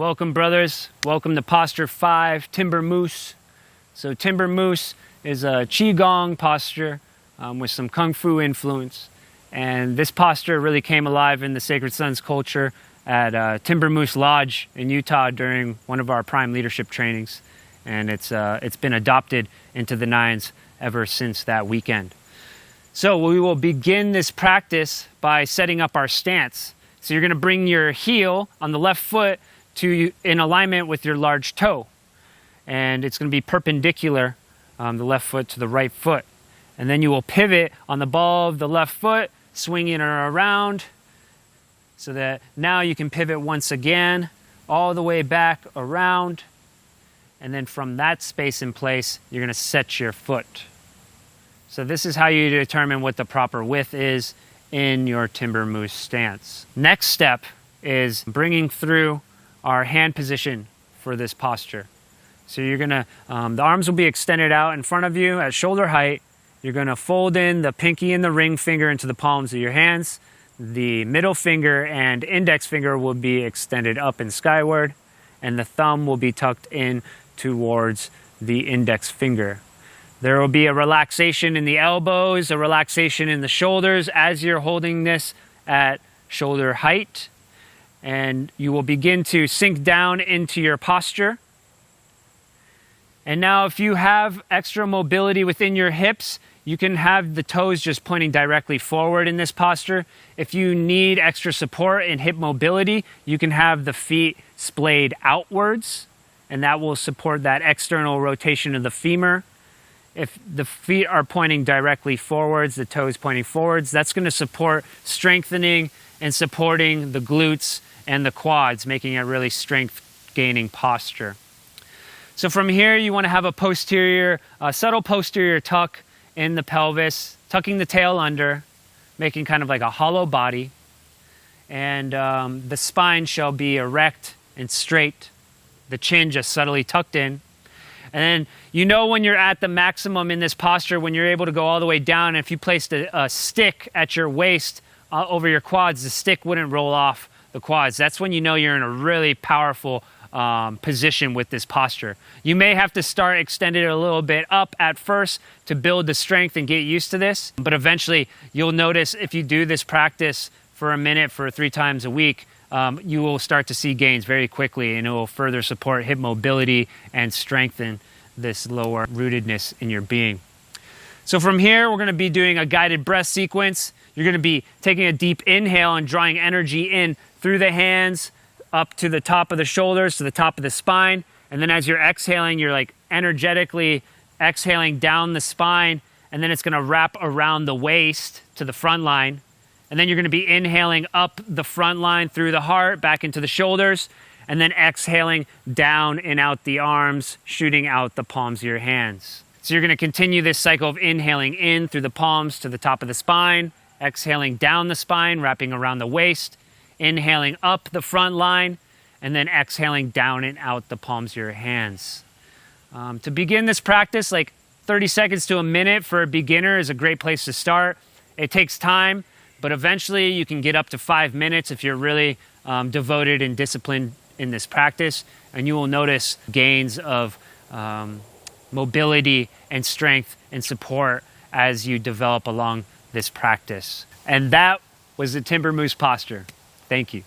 Welcome, brothers. Welcome to Posture 5, Timber Moose. So Timber Moose is a Qigong posture with some Kung Fu influence. And this posture really came alive in the Sacred Sons culture at Timber Moose Lodge in Utah during one of our prime leadership trainings. And it's been adopted into the Nines ever since that weekend. So we will begin this practice by setting up our stance. So you're going to bring your heel on the left foot in alignment with your large toe. And it's going to be perpendicular, the left foot to the right foot. And then you will pivot on the ball of the left foot, swinging it around, so that now you can pivot once again, all the way back around. And then from that space in place, you're going to set your foot. So this is how you determine what the proper width is in your Timber Moose stance. Next step is bringing through our hand position for this posture. So you're gonna, the arms will be extended out in front of you at shoulder height. You're gonna fold in the pinky and the ring finger into the palms of your hands. The middle finger and index finger will be extended up and skyward, and the thumb will be tucked in towards the index finger. There will be a relaxation in the elbows, a relaxation in the shoulders as you're holding this at shoulder height. And you will begin to sink down into your posture. And now if you have extra mobility within your hips, you can have the toes just pointing directly forward in this posture. If you need extra support in hip mobility, you can have the feet splayed outwards, and that will support that external rotation of the femur. If the feet are pointing directly forwards, the toes pointing forwards, that's going to support strengthening and supporting the glutes and the quads, making a really strength-gaining posture. So from here, you want to have a subtle posterior tuck in the pelvis, tucking the tail under, making kind of like a hollow body. And the spine shall be erect and straight, the chin just subtly tucked in. And then you know when you're at the maximum in this posture, when you're able to go all the way down. And if you placed a stick at your waist over your quads, the stick wouldn't roll off the quads. That's when you know you're in a really powerful position with this posture. You may have to start extended a little bit up at first to build the strength and get used to this, but eventually you'll notice if you do this practice for a minute for 3 times a week, you will start to see gains very quickly, and it will further support hip mobility and strengthen this lower rootedness in your being. So from here, we're going to be doing a guided breath sequence. You're going to be taking a deep inhale and drawing energy in through the hands, up to the top of the shoulders, to the top of the spine. And then as you're exhaling, you're like energetically exhaling down the spine, and then it's going to wrap around the waist to the front line. And then you're going to be inhaling up the front line through the heart, back into the shoulders, and then exhaling down and out the arms, shooting out the palms of your hands. So you're going to continue this cycle of inhaling in through the palms to the top of the spine, exhaling down the spine, wrapping around the waist, inhaling up the front line, and then exhaling down and out the palms of your hands. To begin this practice, like 30 seconds to a minute for a beginner is a great place to start. It takes time, but eventually you can get up to 5 minutes if you're really devoted and disciplined in this practice, and you will notice gains of mobility and strength and support as you develop along this practice. And that was the Timber Moose posture. Thank you.